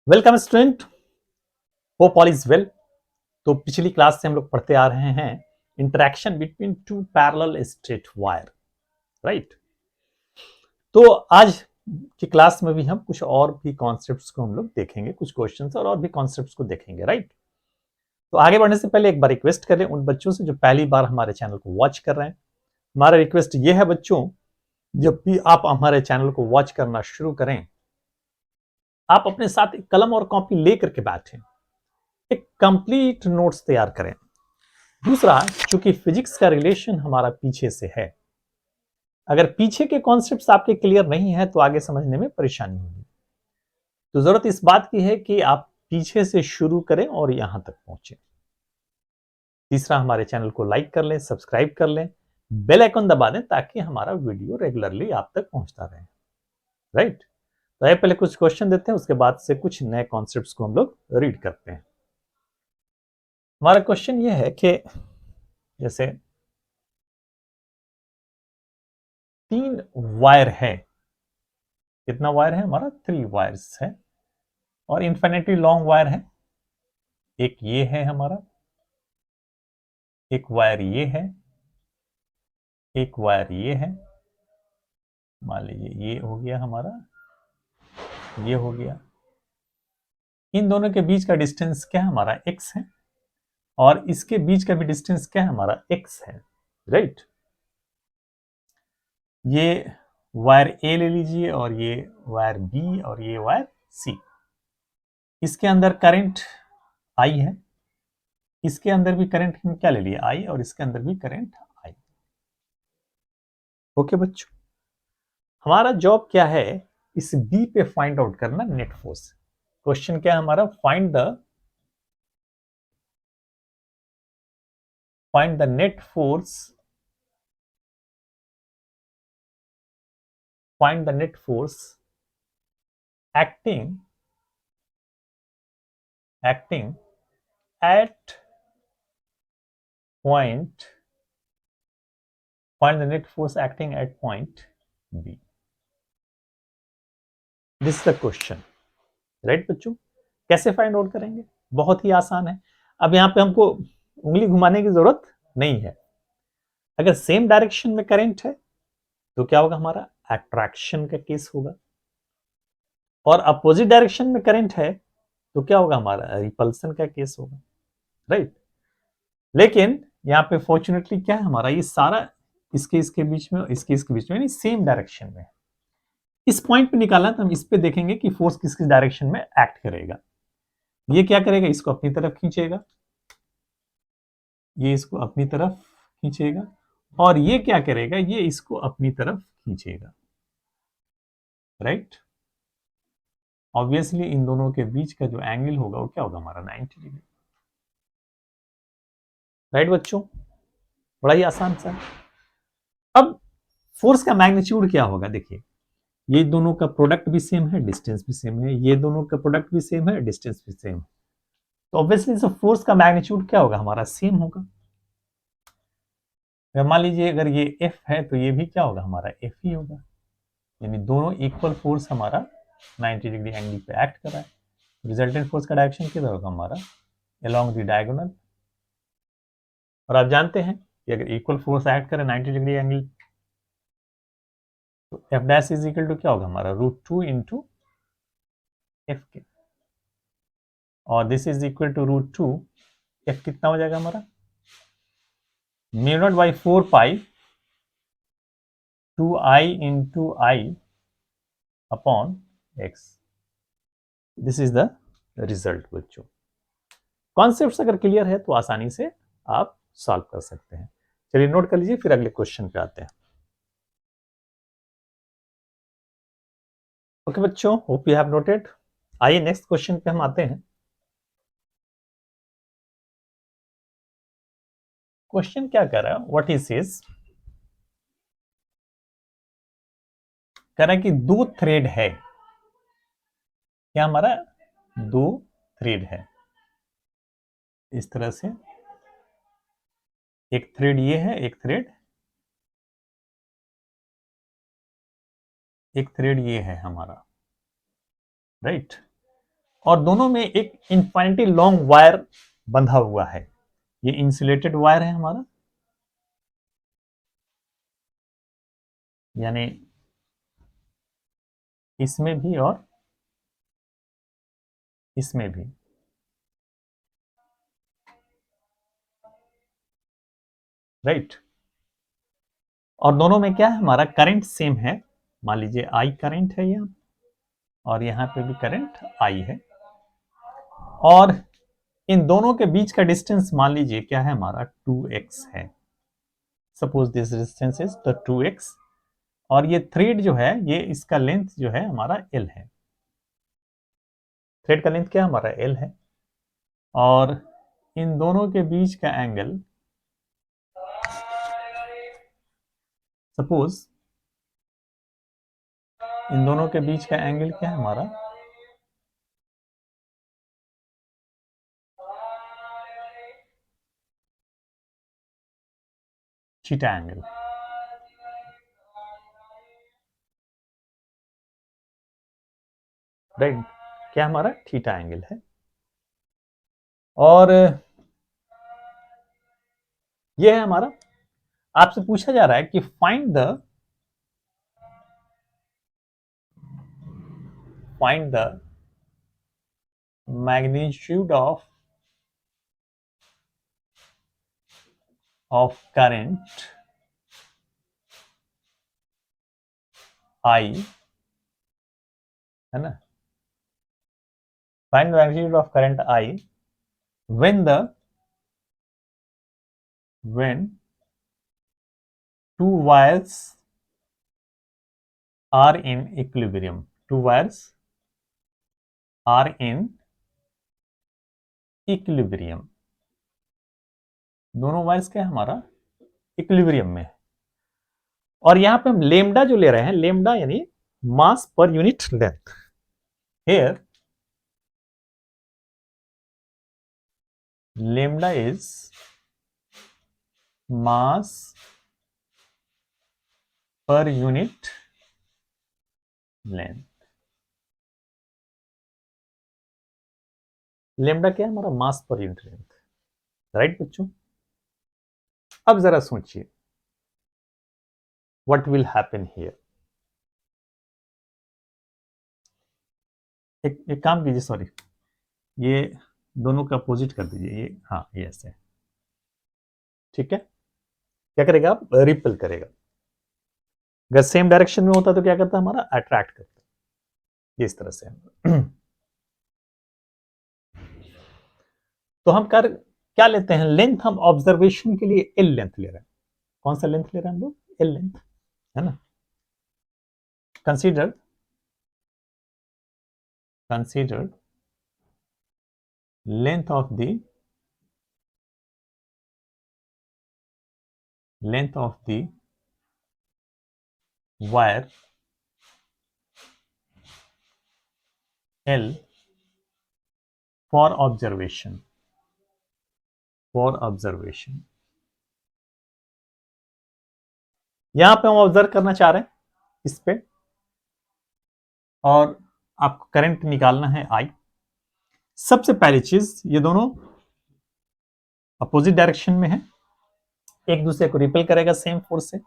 Welcome student, hope all is well. तो पिछली class से हम लोग पढ़ते आ रहे हैं interaction between two parallel straight wire, right. तो आज की क्लास में भी हम कुछ और भी कॉन्सेप्ट्स को हम लोग देखेंगे, कुछ क्वेश्चंस और भी कॉन्सेप्ट्स को देखेंगे, राइट। तो आगे बढ़ने से पहले एक बार रिक्वेस्ट करें उन बच्चों से जो पहली बार हमारे चैनल को वॉच कर रहे हैं। हमारा रिक्वेस्ट ये है बच्चों, जब भी आप हमारे चैनल को वॉच करना शुरू करें, आप अपने साथ एक कलम और कॉपी लेकर के बैठें, एक कंप्लीट नोट्स तैयार करें। दूसरा, चूंकि फिजिक्स का रिलेशन हमारा पीछे से है, अगर पीछे के कॉन्सेप्ट्स आपके क्लियर नहीं है तो आगे समझने में परेशानी होगी। तो जरूरत इस बात की है कि आप पीछे से शुरू करें और यहां तक पहुंचे। तीसरा, हमारे चैनल को लाइक कर लें, सब्सक्राइब कर लें, बेल आइकन दबा दें ताकि हमारा वीडियो रेगुलरली आप तक पहुंचता रहे, राइट। तो आइए पहले कुछ क्वेश्चन देते हैं, उसके बाद से कुछ नए कॉन्सेप्ट्स को हम लोग रीड करते हैं। हमारा क्वेश्चन ये है कि जैसे 3 वायर है, कितना वायर है हमारा, 3 वायर्स है और इन्फिनिटली लॉन्ग वायर है। एक ये है हमारा, एक वायर ये है, एक वायर ये है। मान लीजिए ये हो गया हमारा, ये हो गया। इन दोनों के बीच का डिस्टेंस क्या है हमारा, x है, और इसके बीच का भी डिस्टेंस क्या है हमारा, x है, राइट। ये वायर a ले लीजिए और ये वायर b और ये वायर c। इसके अंदर करंट I है, इसके अंदर भी करंट हम क्या ले लिए, I, और इसके अंदर भी करंट I। ओके बच्चों, हमारा जॉब क्या है, इस बी पे फाइंड आउट करना नेट फोर्स। क्वेश्चन क्या है हमारा, find the net force, find the net force acting at point, find the net force acting at point B. This is the question, right बच्चों। कैसे फाइंड आउट करेंगे, बहुत ही आसान है। अब यहां पे हमको उंगली घुमाने की जरूरत नहीं है। अगर सेम डायरेक्शन में करंट है तो क्या होगा, हमारा अट्रैक्शन का केस होगा, और अपोजिट डायरेक्शन में करंट है तो क्या होगा, हमारा रिपल्सन का केस होगा, राइट। लेकिन यहाँ पे फॉर्चुनेटली क्या है हमारा, ये सारा इसके बीच में, इसके बीच में, यानी सेम डायरेक्शन में। इस पॉइंट पे निकालना तो हम इस पे देखेंगे कि फोर्स किस किस डायरेक्शन में एक्ट करेगा। ये क्या करेगा, इसको अपनी तरफ खींचेगा, ये इसको अपनी तरफ खींचेगा, और ये क्या करेगा, ये इसको अपनी तरफ खींचेगा, राइट। ऑब्वियसली इन दोनों के बीच का जो एंगल होगा वो क्या होगा, हमारा 90 डिग्री, राइट बच्चों। बड़ा ही आसान सा। अब फोर्स का मैग्नीट्यूड क्या होगा, देखिए ये दोनों का प्रोडक्ट भी सेम है, डिस्टेंस भी सेम है, ये दोनों का प्रोडक्ट भी सेम है, डिस्टेंस भी सेम है, तो ऑब्वियसली फोर्स का मैग्नीट्यूड क्या होगा, हमारा सेम होगा। मान लीजिए अगर ये F है तो ये भी क्या होगा, हमारा F ही होगा, यानी दोनों इक्वल फोर्स हमारा 90 डिग्री एंगल पे एक्ट कर रहा है। रिजल्टेंट फोर्स का डायरेक्शन किधर होगा, हमारा अलोंग द डायगोनल। और आप जानते हैं कि अगर इक्वल फोर्स एक्ट करे 90 डिग्री एंगल, तो F dash is equal to क्या होगा, हमारा √2 इंटू एफ के, और दिस इज इक्वल टू √2, एफ कितना हो जाएगा हमारा, μ0/4 pi 2i into I upon X. This is the result बच्चों। कॉन्सेप्ट अगर क्लियर है तो आसानी से आप सॉल्व कर सकते हैं। चलिए नोट कर लीजिए, फिर अगले क्वेश्चन पे आते हैं। ओके बच्चों, होप यू हैव नोटेड। आइए नेक्स्ट क्वेश्चन पे हम आते हैं। क्वेश्चन क्या कर रहा है, व्हाट इज दिस, कह रहा है कि 2 थ्रेड है, क्या हमारा 2 थ्रेड है, इस तरह से एक थ्रेड ये है, एक थ्रेड ये है हमारा, राइट। और दोनों में एक इंफिनिटी लॉन्ग वायर बंधा हुआ है। ये इंसुलेटेड वायर है हमारा, यानी इसमें भी और इसमें भी, राइट। और दोनों में क्या है, हमारा करंट सेम है। मान लीजिए आई करंट है यहाँ, और यहाँ पे भी करंट आई है। और इन दोनों के बीच का डिस्टेंस मान लीजिए क्या है हमारा, 2x है। Suppose this distance is the 2x। और ये थ्रेड जो है, ये इसका लेंथ जो है हमारा l है। थ्रेड का लेंथ क्या हमारा l है। और इन दोनों के बीच का एंगल, सपोज इन दोनों के बीच का एंगल क्या है हमारा, थीटा एंगल, राइट। क्या हमारा थीटा एंगल है। और ये है हमारा, आपसे पूछा जा रहा है कि find the magnitude of current I, है ना। Find the magnitude of current I when two wires are in equilibrium. Two wires are in equilibrium. दोनों वायर्स क्या है हमारा, इक्विलिब्रियम में है। और यहां पे हम लेमडा जो ले रहे हैं, लेमडा यानी mass per unit length. Here lambda is mass per unit length. Lambda क्या है हमारा, मास पर यूनिट लेंथ, राइट बच्चों। अब जरा सोचिए व्हाट विल हैपन हियर। एक काम कीजिए, सॉरी, ये दोनों का अपोजिट कर दीजिए, ये हाँ ये ऐसे, ठीक है। क्या करेगा, आप रिपेल करेगा। अगर सेम डायरेक्शन में होता तो क्या करता, हमारा अट्रैक्ट करता, ये इस तरह से। तो हम कर क्या लेते हैं, लेंथ हम ऑब्जर्वेशन के लिए एल लेंथ ले रहे हैं। कौन सा लेंथ ले रहे हैं हम लोग, एल लेंथ, है ना। Consider length of the wire L for observation यहां पे हम ऑब्जर्व करना चाह रहे हैं इस पे, और आपको करंट निकालना है I। सबसे पहली चीज, ये दोनों अपोजिट डायरेक्शन में है, एक दूसरे को रिपेल करेगा सेम फोर्स से।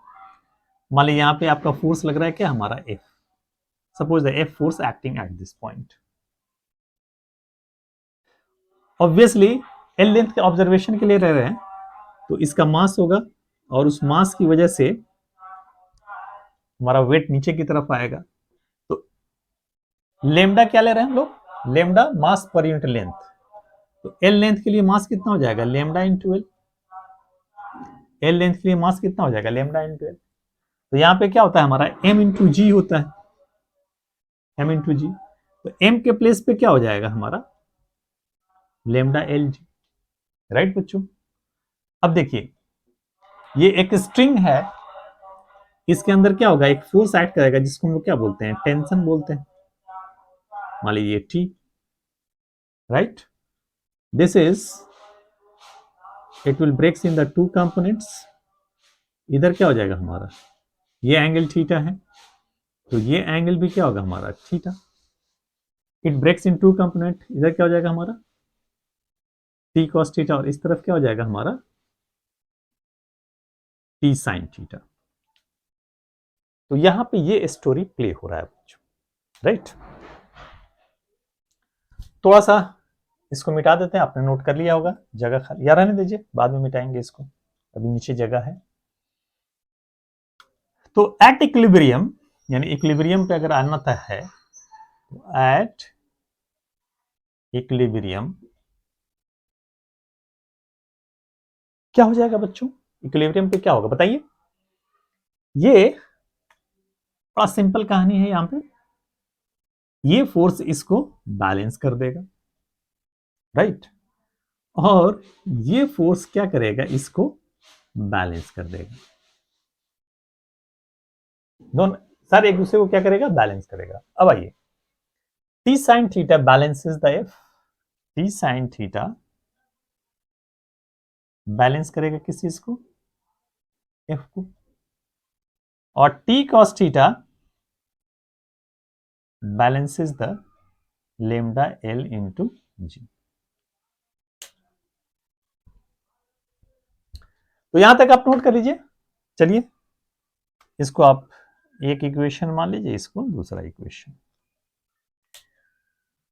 मान लीजिए यहां पे आपका फोर्स लग रहा है क्या हमारा F। Suppose the F force acting at this point. Obviously L length के ऑब्जर्वेशन के लिए रह रहे हैं, तो इसका मास होगा, और उस मास की वजह से हमारा वेट नीचे की तरफ आएगा। तो लेमडा क्या ले रहे हैं हम लोग, लेमडा मास पर यूनिट लेंथ। तो एल लेंथ के लिए मास कितना हो जाएगा, lambda into L. L length के लिए मास कितना हो जाएगा, लेमडा इंटू एल। तो यहाँ पे क्या होता है हमारा, एम इंटू जी होता है, एम इंटू जी। तो एम के प्लेस पे क्या हो जाएगा हमारा, लेमडा एल जी, राइट बच्चों। अब देखिए ये एक स्ट्रिंग है, इसके अंदर क्या होगा, एक फोर्स एक्ट करेगा जिसको हम लोग क्या बोलते हैं, टेंशन बोलते हैं। मान लीजिए T, right. This is, it will breaks in the two components. इधर क्या हो जाएगा हमारा, ये एंगल थीटा है, तो ये एंगल भी क्या होगा हमारा, theta. It breaks in two component, इधर क्या हो जाएगा हमारा टी कॉस थीटा, और इस तरफ क्या हो जाएगा हमारा टी साइन थीटा। तो यहां पे ये स्टोरी प्ले हो रहा है बच्चों, राइट। थोड़ा सा इसको मिटा देते हैं, आपने नोट कर लिया होगा, जगह खाली या रहने दीजिए, बाद में मिटाएंगे इसको, अभी नीचे जगह है। तो एट इक्विलिब्रियम, यानी इक्विलिब्रियम पे अगर आना है तो एट इक्विलिब्रियम क्या हो जाएगा बच्चों, इक्विलिब्रियम पे क्या होगा बताइए। ये बड़ा सिंपल कहानी है, यहां पे ये फोर्स इसको बैलेंस कर देगा, राइट, और ये फोर्स क्या करेगा, इसको बैलेंस कर देगा। दोनों सारे एक दूसरे को क्या करेगा, बैलेंस करेगा। अब आइए, T sine theta balances the F, T sine theta balance करेगा किस चीज को, एफ को, और T cos theta balances the lambda L into G. तो यहां तक आप नोट कर लीजिए। चलिए इसको आप एक इक्वेशन मान लीजिए, इसको दूसरा इक्वेशन,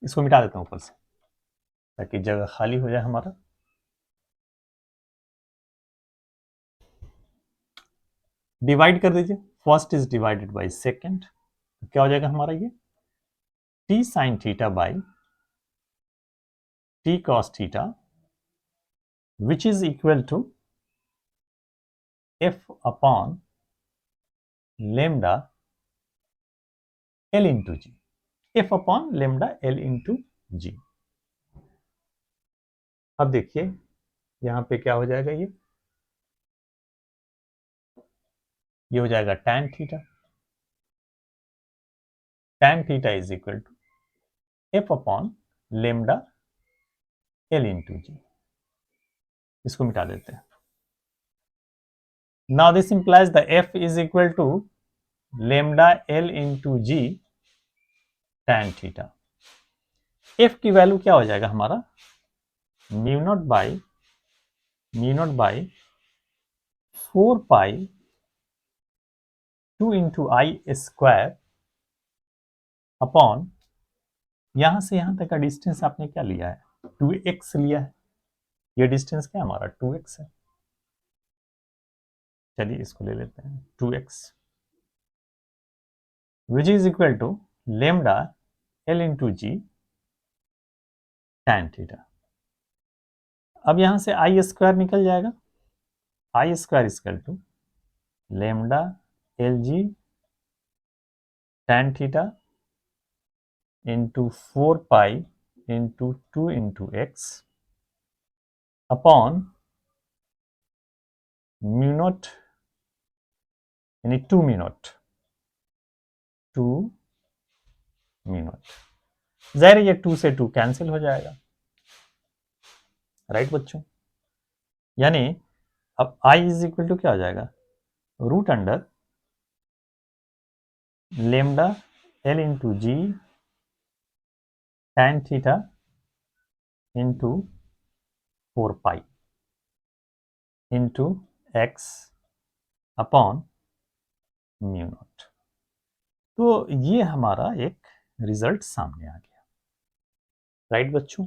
इसको मिटा देता हूं ऊपर से ताकि जगह खाली हो जाए हमारा। डिवाइड कर दीजिए, first is divided by second, तो क्या हो जाएगा हमारा ये T sine theta by T cos theta which is equal to F upon lambda L into G, F upon lambda L into G. अब देखिए यहां पे क्या हो जाएगा, ये हो जाएगा tan theta, tan theta is equal to F upon lambda L into G. इसको मिटा देते हैं। Now this implies the F is equal to lambda L into G tan theta. F की वैल्यू क्या हो जाएगा हमारा, mu naught by 4 pi 2 into I square upon, यहां से यहां तक का डिस्टेंस आपने क्या लिया है, 2x लिया है, ये डिस्टेंस क्या हमारा 2x है। चलिए इसको ले लेते हैं 2x which is equal to lambda L into G tan theta. अब यहां से आई स्क्वायर निकल जाएगा, I square equal to lambda L G tan theta into 4 pi into 2 into X upon mu naught, यानी 2 म्यू नॉट, 2 म्यू नॉट। जाहिर है ये 2 से 2 कैंसिल हो जाएगा, राइट बच्चों। यानी अब i इज इक्वल टू क्या हो जाएगा, root under lambda L into G tan theta into 4 pi into X upon mu naught. तो ये हमारा एक रिजल्ट सामने आ गया, राइट बच्चों।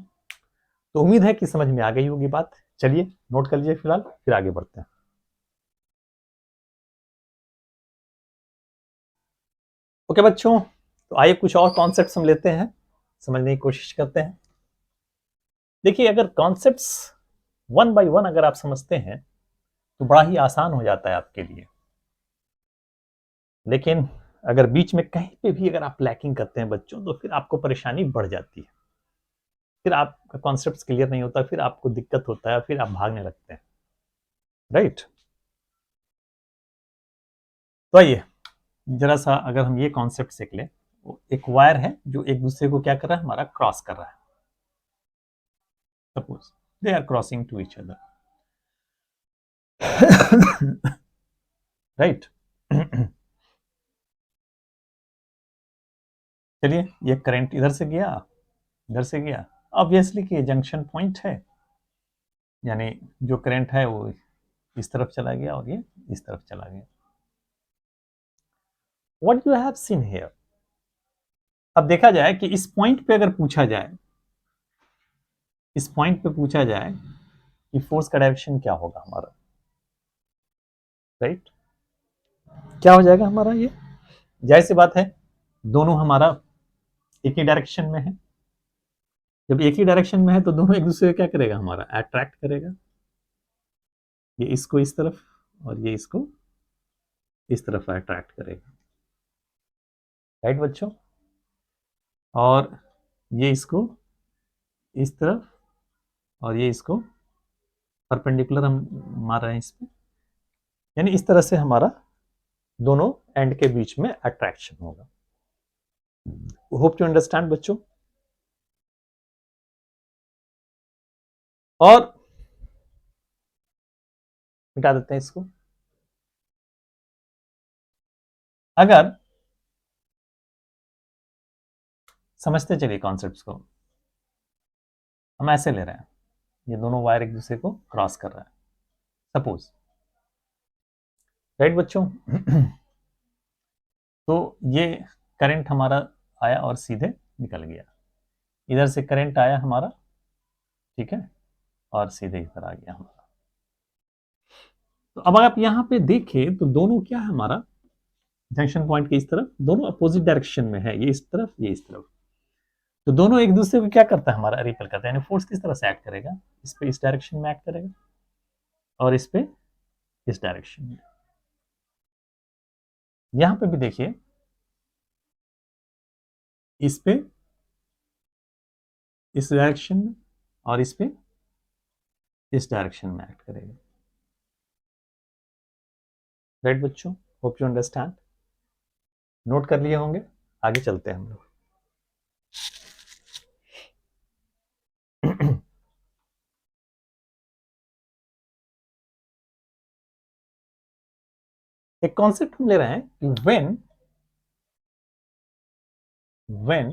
तो उम्मीद है कि समझ में आ गई होगी बात। चलिए नोट कर लीजिए फिलहाल, फिर आगे बढ़ते हैं। ओके बच्चों, तो आइए कुछ और कॉन्सेप्ट्स हम लेते हैं, समझने की कोशिश करते हैं। देखिए अगर कॉन्सेप्ट्स वन बाय वन अगर आप समझते हैं तो बड़ा ही आसान हो जाता है आपके लिए, लेकिन अगर बीच में कहीं पे भी अगर आप लैकिंग करते हैं बच्चों तो फिर आपको परेशानी बढ़ जाती है, फिर आपका कॉन्सेप्ट क्लियर नहीं होता, फिर आपको दिक्कत होता है, फिर आप भागने लगते हैं, राइट। तो आइए जरा सा अगर हम ये कॉन्सेप्ट सीख लें, एक वायर है जो एक दूसरे को क्या कर रहा है, हमारा क्रॉस कर रहा है। Suppose they are crossing to each other, right. चलिए ये करंट इधर से गया इधर से गया, ऑब्वियसली कि जंक्शन पॉइंट है, यानी जो करंट है वो इस तरफ चला गया और ये इस तरफ चला गया। What you have seen here, अब देखा जाए कि इस पॉइंट पे अगर पूछा जाए, इस पॉइंट पे पूछा जाए कि फोर्स का डायरेक्शन क्या होगा हमारा, राइट? क्या हो जाएगा हमारा, ये जाहिर सी बात है दोनों हमारा एक ही डायरेक्शन में है। जब एक ही डायरेक्शन में है तो दोनों एक दूसरे को क्या करेगा, हमारा अट्रैक्ट करेगा। ये इसको इस तरफ और ये इसको इस तरफ अट्रैक्ट करेगा, राइट बच्चों? और ये इसको इस तरफ और ये इसको परपेंडिकुलर हम मार रहे हैं इस पे, यानी इस तरह से हमारा दोनों एंड के बीच में अट्रैक्शन होगा। होप टू अंडरस्टैंड बच्चों। और मिटा देते हैं इसको। अगर समझते चलिए कॉन्सेप्ट्स को, हम ऐसे ले रहे हैं, ये दोनों वायर एक दूसरे को क्रॉस कर रहे हैं, सपोज, राइट बच्चों? तो ये करंट हमारा आया और सीधे निकल गया, इधर से करंट आया हमारा, ठीक है, और सीधे इधर आ गया हमारा। तो अब आप यहां पे देखें तो दोनों क्या है हमारा, जंक्शन पॉइंट के इस तरफ दोनों अपोजिट डायरेक्शन में है, ये इस तरफ ये इस तरफ। तो दोनों एक दूसरे को क्या करता है, हमारा रिपेल करता है, यानी फोर्स किस तरह से एक्ट करेगा, इस पे इस डायरेक्शन में एक्ट करेगा और इस पे इस डायरेक्शन में। यहां पे भी देखिए, इस पे इस डायरेक्शन में और इस पे इस डायरेक्शन में एक्ट करेगा, राइट बच्चों? होप यू अंडरस्टैंड, नोट कर लिए होंगे। आगे चलते हैं हम लोग। एक कॉन्सेप्ट हम ले रहे हैं कि when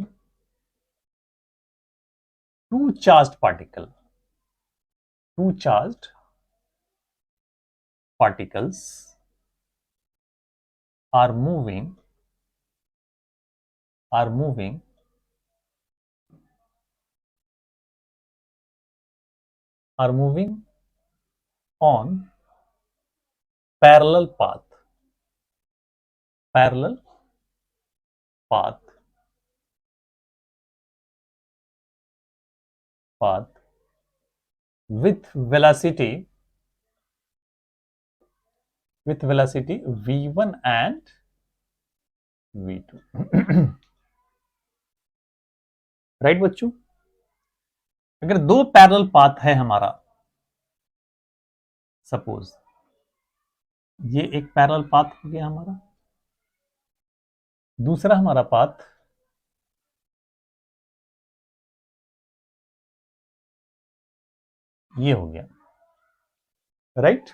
two charged particles are moving on parallel path with velocity v1 and v2, right बच्चों? अगर दो पैरेलल पाथ है हमारा, सपोज ये एक पैरेलल पाथ हो गया हमारा, दूसरा हमारा पाथ ये हो गया, राइट?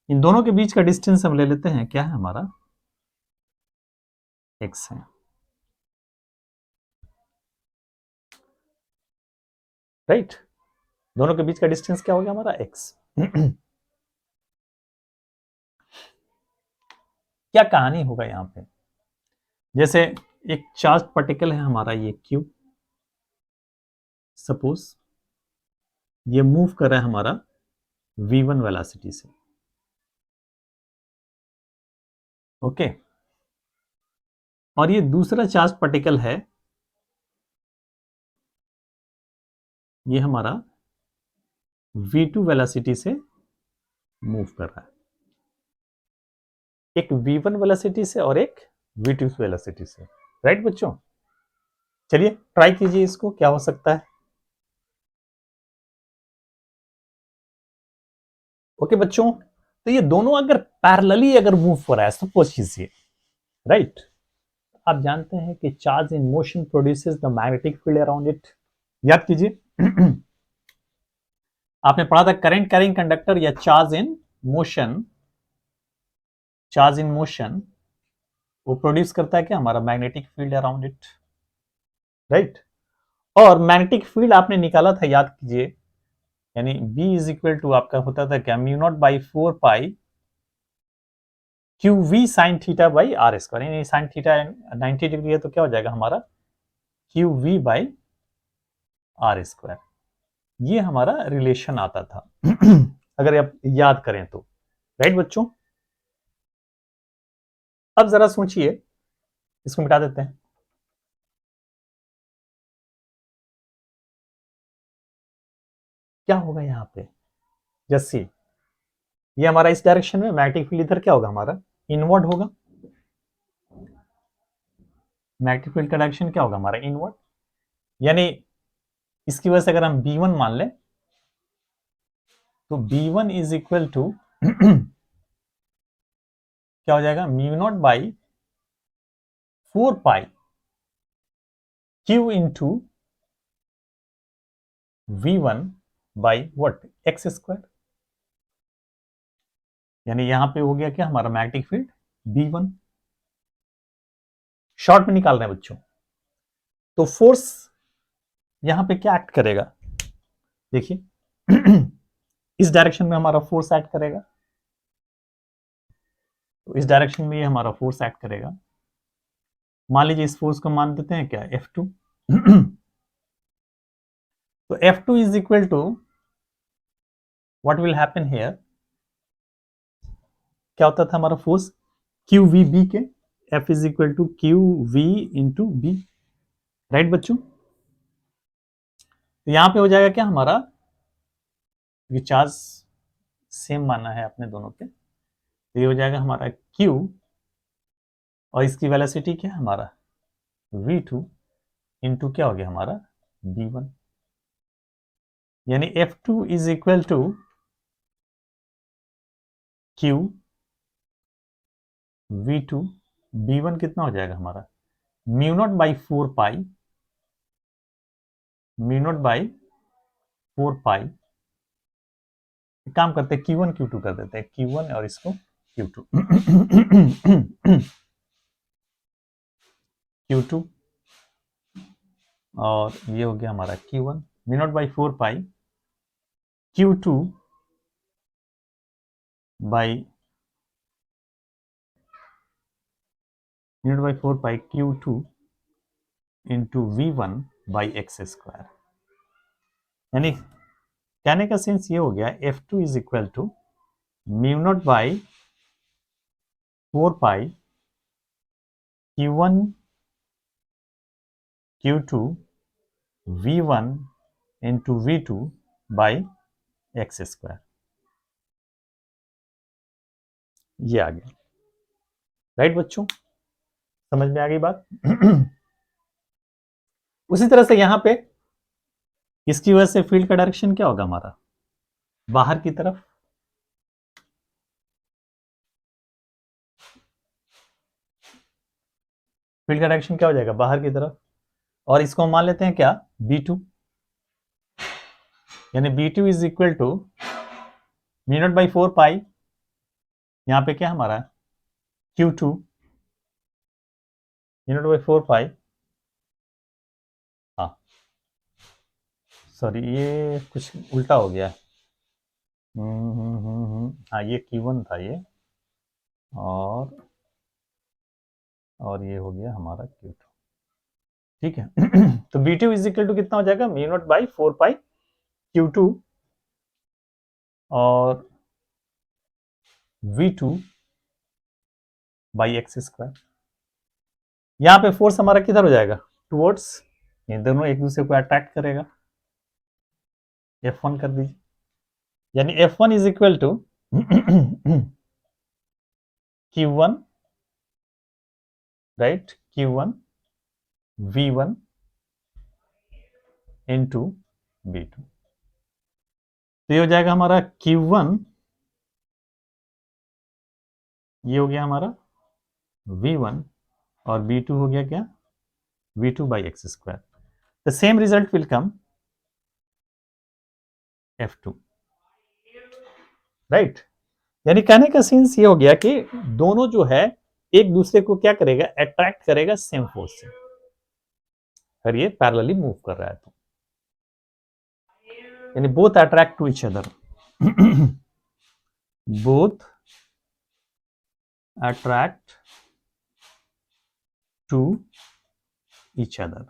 इन दोनों के बीच का डिस्टेंस हम ले लेते हैं, क्या है हमारा, x है, राइट? दोनों के बीच का डिस्टेंस क्या हो गया हमारा, x। क्या कहानी होगा यहां पे, जैसे एक चार्ज पार्टिकल है हमारा ये q, सपोज ये मूव कर रहा है हमारा v1 वेलोसिटी से, ओके? और ये दूसरा चार्ज पार्टिकल है, ये हमारा v2 वेलोसिटी से मूव कर रहा है, एक v1 वेलोसिटी से और एक v2 वेलोसिटी से, राइट बच्चों? चलिए ट्राई कीजिए इसको, क्या हो सकता है। ओके बच्चों, तो ये दोनों अगर पैरेलली अगर मूव हो रहा है, सपोज कीजिए, राइट? आप जानते हैं कि charge in motion produces the magnetic field around it, याद कीजिए। आपने पढ़ा था करंट कैरिंग कंडक्टर या चार्ज इन मोशन वो प्रोड्यूस करता है क्या, हमारा magnetic field around it, right? और मैग्नेटिक फील्ड आपने निकाला था, याद कीजिए, यानी B इज इक्वल टू आपका होता था क्या, mu naught by 4 pi Q V sine theta by R square, यानी साइन थीटा 90 डिग्री है तो क्या हो जाएगा हमारा Q V by R square. ये हमारा रिलेशन आता था अगर आप याद करें तो, राइट बच्चों। अब जरा सोचिए, इसको मिटा देते हैं। क्या होगा यहां पे, जैसे ये हमारा इस डायरेक्शन में मैग्नेटिक फील्ड इधर क्या होगा हमारा इनवर्ड होगा। मैग्नेटिक फील्ड का डायरेक्शन क्या होगा हमारा इनवर्ड, यानी इसकी वजह से अगर हम B1 मान लें तो B1 इज इक्वल टू क्या हो जाएगा mu naught by 4 pi Q into V1 by what x square, यानी यहां पे हो गया क्या हमारा मैग्नेटिक फील्ड B1। शॉर्ट में निकाल रहे हैं बच्चों, तो फोर्स यहां पे क्या एक्ट करेगा, देखिए इस डायरेक्शन में हमारा फोर्स एक्ट करेगा, तो इस डायरेक्शन में ये हमारा फोर्स एक्ट करेगा। मान लीजिए इस फोर्स को मान देते हैं क्या F2 तो F2 is equal to what will happen here, क्या होता था हमारा फोर्स क्यू वी बी के, F is equal to Q V into B, right बच्चों। तो यहां पे हो जाएगा क्या हमारा, ये चार्ज सेम माना है अपने दोनों पे, तो ये हो जाएगा हमारा Q और इसकी वेलोसिटी क्या है हमारा V2 इंटू क्या हो गया हमारा B1, यानी F2 is equal to Q V2, B1 कितना हो जाएगा हमारा mu naught by 4 pi, mu naught by 4 पाई, काम करते हैं Q1 Q2 कर देते हैं, Q1 और इसको Q2 Q2 और ये हो गया हमारा Q1 mu naught by 4 pi Q2 by mu naught by 4 pi Q2 into V1 by X square, यानी कहने का सेंस ये हो गया F2 is equal to mu naught by 4 pi Q1 Q2 V1 into V2 by X square, ये आ गया, right बच्चों, समझ में आ गई बात उसी तरह से यहां पे इसकी वजह से फील्ड का डायरेक्शन क्या होगा हमारा बाहर की तरफ, फील्ड का डायरेक्शन क्या हो जाएगा बाहर की तरफ, और इसको हम मान लेते हैं क्या B2, यानी B2 is equal to mu naught by 4 pi, यहां पे क्या हमारा Q2 म्यू नॉट बाई 4 पाई, हाँ सॉरी ये कुछ उल्टा हो गया, हाँ ये Q1 था ये, और ये हो गया हमारा Q2, ठीक है तो B2 इज इक्वल टू कितना हो जाएगा mu naught by 4 pi Q2 और V2 बाई एक्स स्क्वायर, यहां पे फोर्स हमारा किधर हो जाएगा टुवर्ड्स, ये दोनों एक दूसरे को अट्रैक्ट करेगा, F1 कर दीजिए, यानी F1 is equal to Q1 right Q1 V1 into B2, तो ये हो जाएगा हमारा Q1, ये हो गया हमारा V1 और B2 हो गया क्या V2 by X square, the same result will come F2, right, यानी कहने का सेंस ये हो गया कि दोनों जो है एक दूसरे को क्या करेगा अट्रैक्ट करेगा सेम फोर्स से, और ये पैरेलली मूव कर रहा है, तो यानी both attract to each other, both attract to each other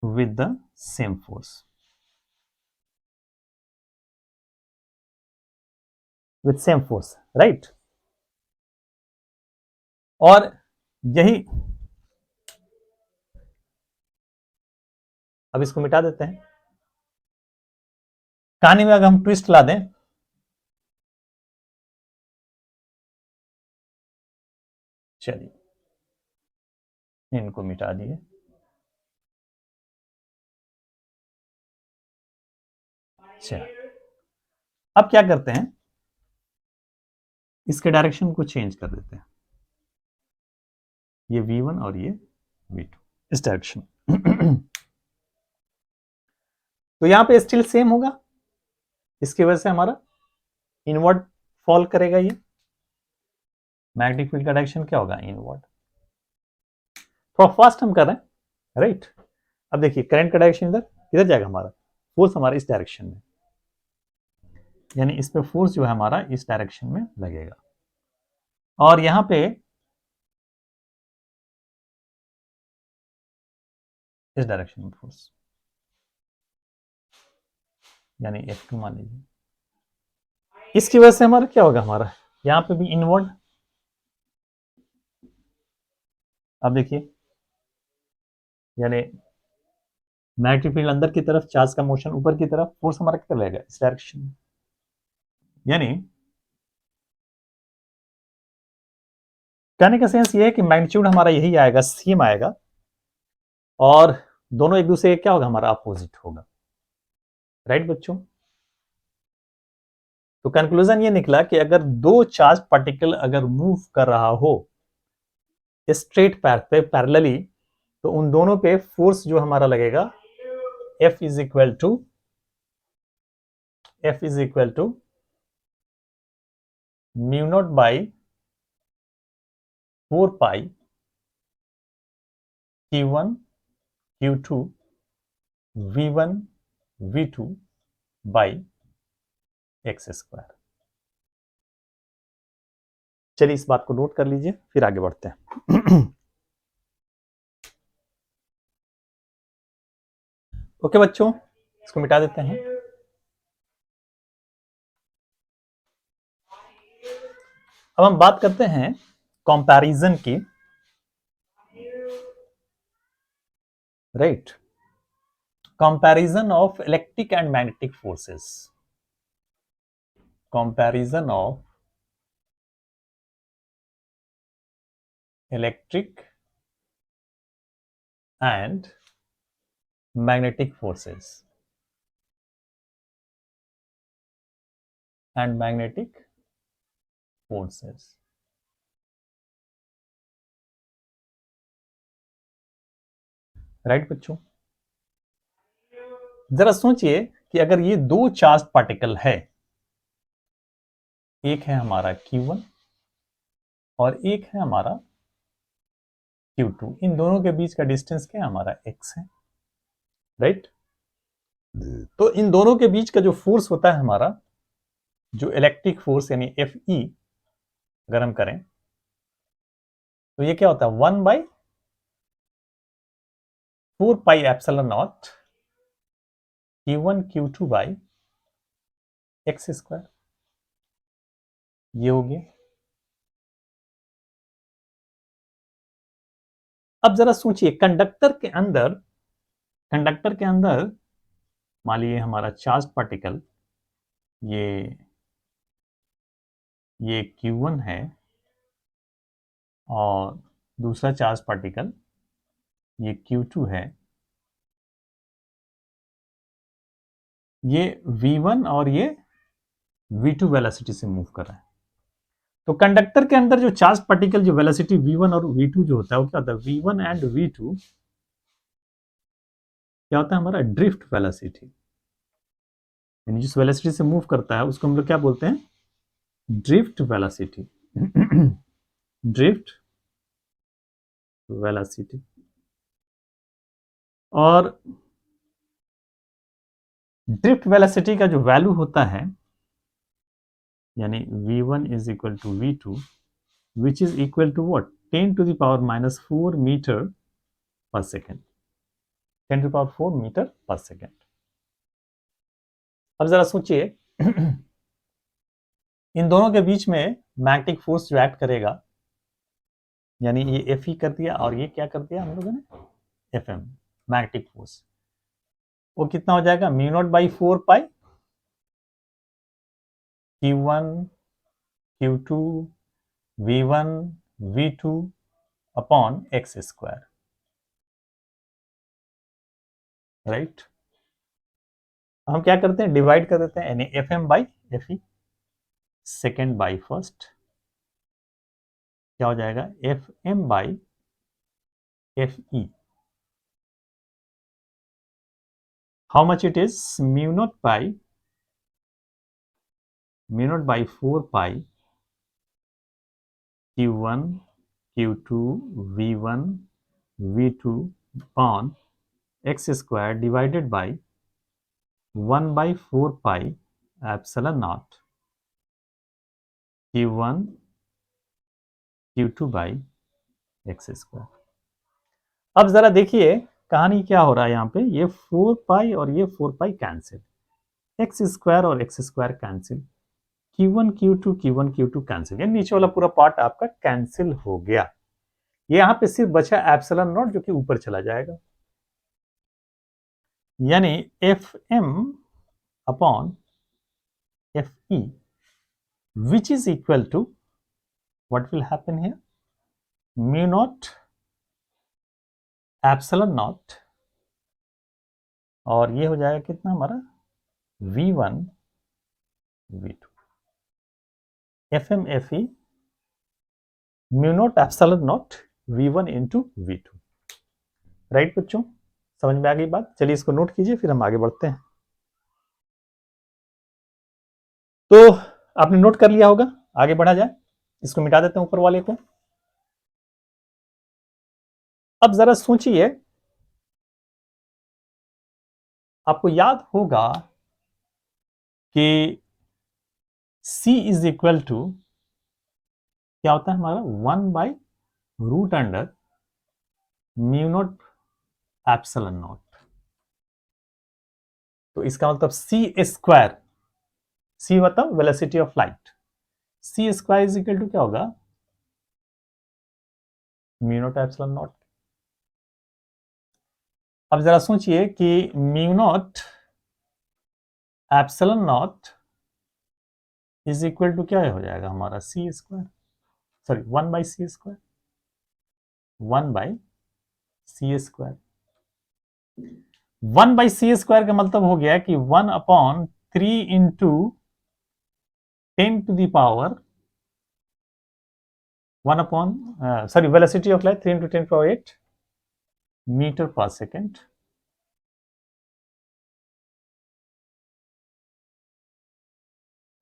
with the same force, with same force, right? और यही, अब इसको मिटा देते हैं। कहानी में अगर हम ट्विस्ट ला दें, चलिए इनको मिटा दिए, चलिए अब क्या करते हैं, इसके डायरेक्शन को चेंज कर देते हैं, ये v1 और ये v2 इस डायरेक्शन। तो यहां पे स्टिल सेम होगा, इसकी वजह से हमारा इनवर्ड फॉल करेगा, ये मैग्नेटिक फील्ड का डायरेक्शन क्या होगा, इनवर्ड। थोड़ा फास्ट हम कर रहे हैं, राइट। अब देखिए करंट का डायरेक्शन इधर किधर जाएगा, हमारा फोर्स हमारा इस डायरेक्शन में, यानी इस पे फोर्स जो है हमारा इस डायरेक्शन में लगेगा, और यहां पे इस डायरेक्शन में फोर्स, यानी F2 मान लीजिए। इसकी वजह से हमारा क्या होगा, हमारा यहां पे भी इनवर्ड। अब देखिए, यानी मैग्नेटिक फील्ड अंदर की तरफ, चार्ज का मोशन ऊपर की तरफ, फोर्स हमारा किधर रहेगा, इस डायरेक्शन में। यानी कहने का सेंस ये है कि मैग्नीट्यूड हमारा यही आएगा, सेम आएगा, और दोनों एक दूसरे क्या होगा, हमारा अपोजिट होगा, राइट बच्चों। तो कंक्लूजन ये निकला कि अगर दो चार्ज पार्टिकल अगर मूव कर रहा हो स्ट्रेट पैथ पे पैरेलली, तो उन दोनों पे फोर्स जो हमारा लगेगा F is equal to mu naught by 4 pi Q1 Q2 V1 V2 by X square. चलिए इस बात को नोट कर लीजिए, फिर आगे बढ़ते हैं। ओके बच्चों, इसको मिटा देते हैं। अब हम बात करते हैं कंपैरिजन की, right. Comparison of electric and magnetic forces, comparison of electric and magnetic forces and magnetic forces। Right बच्चों, जरा सोचिए कि अगर ये दो चार्ज पार्टिकल है, एक है हमारा Q1 और एक है हमारा Q2, इन दोनों के बीच का डिस्टेंस क्या है, हमारा x है, राइट। तो इन दोनों के बीच का जो फोर्स होता है हमारा, जो इलेक्ट्रिक फोर्स यानी Fe अगर हम करें, तो ये क्या होता है, 1/4 pi epsilon not Q1 Q2 by X square, ये हो गया। अब जरा सोचिए, कंडक्टर के अंदर मान लीजिए हमारा चार्ज पार्टिकल, ये Q1 है, और दूसरा चार्ज पार्टिकल ये Q2 है, ये V1 और ये V2 वेलोसिटी से मूव कर रहा है। तो कंडक्टर के अंदर जो चार्ज पार्टिकल जो वेलोसिटी V1 और V2 जो होता है, वो क्या होता है, V1 एंड V2 क्या होता है, हमारा ड्रिफ्ट वेलोसिटी, यानी जिस वेलोसिटी से मूव करता है उसको हम लोग क्या बोलते हैं, ड्रिफ्ट वेलोसिटी। ड्रिफ्ट वेलोसिटी, और ड्रिफ्ट वेलोसिटी का जो वैल्यू होता है यानी v1 is equal to v2 which is equal to what 10 to the power minus 4 meter per second, 10 to power 4 meter per second. अब जरा सोचिए इन दोनों के बीच में मैग्नेटिक फोर्स जो एक्ट करेगा, यानी ये एफ ई कर दिया और ये क्या कर दिया हम लोगों ने एफ एम, मैग्नेटिक फोर्स, वो कितना हो जाएगा mu naught by 4 pi Q1 Q2 V1 V2 upon X square, right. हम क्या करते हैं डिवाइड कर देते हैं, यानी F M by F E, second by first, क्या हो जाएगा F M by F E, how much it is mu naught by 4 pi Q1 Q2 V1 V2 upon x square divided by 1 by 4 pi epsilon naught Q1 Q2 by x square। अब जरा देखिए कहानी क्या हो रहा है यहाँ पे, ये 4 पाई और ये 4 पाई कैंसिल, एक्स स्क्वायर और x square cancel, Q1 Q2 cancel, यानी नीचे वाला पूरा पार्ट आपका कैंसिल हो गया। ये यहाँ पे सिर्फ बचा एप्सिलॉन नॉट जो कि ऊपर चला जाएगा, यानी F M upon F E which is equal to what will happen here mu naught epsilon naught, और ये हो जाएगा कितना हमारा V1 V2 F M F E mu naught epsilon naught V1 into V2, right बच्चों, समझ में आ गई बात। चलिए इसको नोट कीजिए फिर हम आगे बढ़ते हैं। तो आपने नोट कर लिया होगा, आगे बढ़ा जाए, इसको मिटा देते हैं ऊपर वाले को। अब जरा सोचिए, आपको याद होगा कि C इज इक्वल टू क्या होता है हमारा 1 by root under mu naught epsilon naught, तो इसका मतलब C स्क्वायर, C मतलब velocity of light, C square is equal to क्या होगा म्यू नॉट एप्सिलॉन नॉट। अब जरा सोचिए कि mu naught epsilon naught is equal to क्या हो जाएगा हमारा C square, sorry 1 by C square, 1 by C square, 1 by C square का मतलब हो गया कि 1 upon 3 into 10 to the power 1 upon sorry velocity of light 3 into 10 power 8 meter per second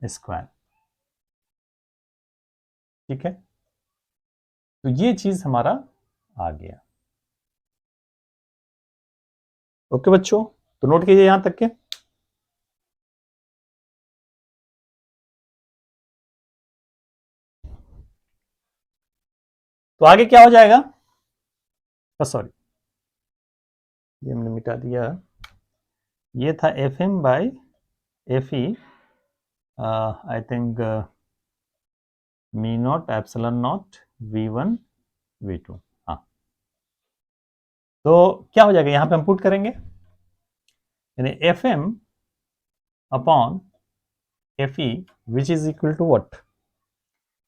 square, ठीक है। तो ये चीज हमारा आ गया, ओके बच्चों, तो नोट कीजिए यहां तक के। तो आगे क्या हो जाएगा, सॉरी ये हमने मिटा दिया, ये था F M by F E, I think mu naught epsilon naught V1 V2, हाँ। तो क्या हो जाएगा यहां पे हम पुट करेंगे, यानी F M upon F E which is equal to what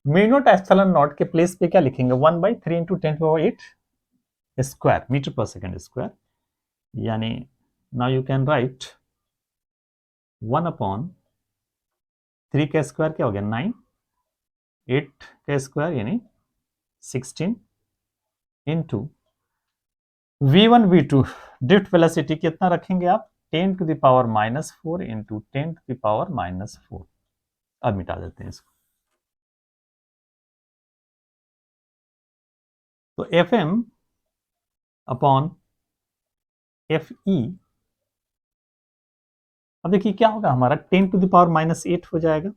mu naught epsilon naught के प्लेस पे क्या लिखेंगे 1 बाई 3 into 10 power 8 square meter per second square, यानी now you can write 1 upon 3 का स्क्वायर क्या हो गया 9, 8 का स्क्वायर यानी 16 into V1 V2 drift velocity कितना रखेंगे आप 10 to the power -4 into 10 to the power -4। अब मिटा देते हैं इसको, तो F M upon F E. अब देखिए क्या होगा, हमारा 10⁻⁻8 हो जाएगा,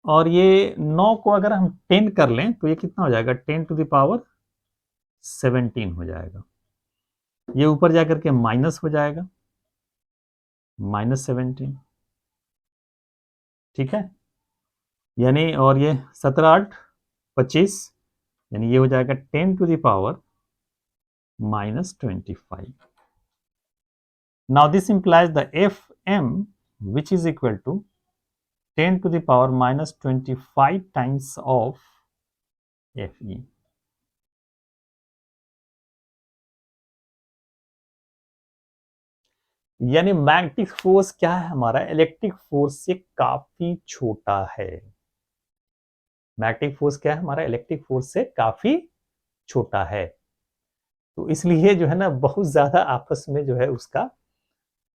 और ये 9 को अगर हम 10 कर लें तो ये कितना हो जाएगा, 10⁻17 हो जाएगा। ये ऊपर जाकर के माइनस हो जाएगा, -17, ठीक है। यानी और ये 17×8 = 25, यानी ये हो जाएगा 10⁻⁻25। Now this implies the Fm which is equal to 10⁻⁻25 times of Fe। यानी मैग्नेटिक फोर्स क्या है हमारा, इलेक्ट्रिक फोर्स से काफी छोटा है। मैग्नेटिक फोर्स क्या है हमारा, इलेक्ट्रिक फोर्स से काफी छोटा है। तो इसलिए जो है ना, बहुत ज्यादा आपस में जो है उसका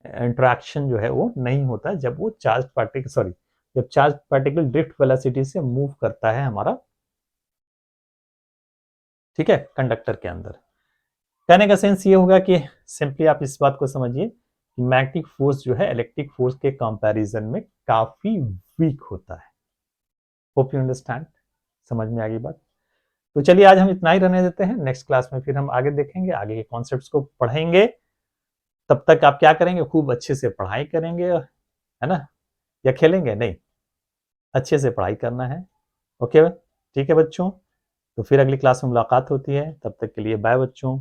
इंटरेक्शन जो है वो नहीं होता जब वो चार्ज पार्टिकल जब चार्ज पार्टिकल ड्रिफ्ट वेलोसिटी से मूव करता है हमारा, ठीक है, कंडक्टर के अंदर। कहने का सेंस ये होगा कि सिंपली आप इस बात को समझिए कि मैग्नेटिक फोर्स जो है इलेक्ट्रिक फोर्स के कंपैरिजन में काफी वीक होता है। होप यू अंडरस्टैंड, समझ में आ गई बात। तो चलिए आज हम इतना ही रहने देते हैं, नेक्स्ट क्लास में फिर हम आगे देखेंगे, आगे के कॉन्सेप्ट्स को पढ़ेंगे। तब तक आप क्या करेंगे, खूब अच्छे से पढ़ाई करेंगे, है ना, या खेलेंगे? नहीं, अच्छे से पढ़ाई करना है। ओके, ठीक है बच्चों, तो फिर अगली क्लास में मुलाकात होती है, तब तक के लिए बाय बच्चों।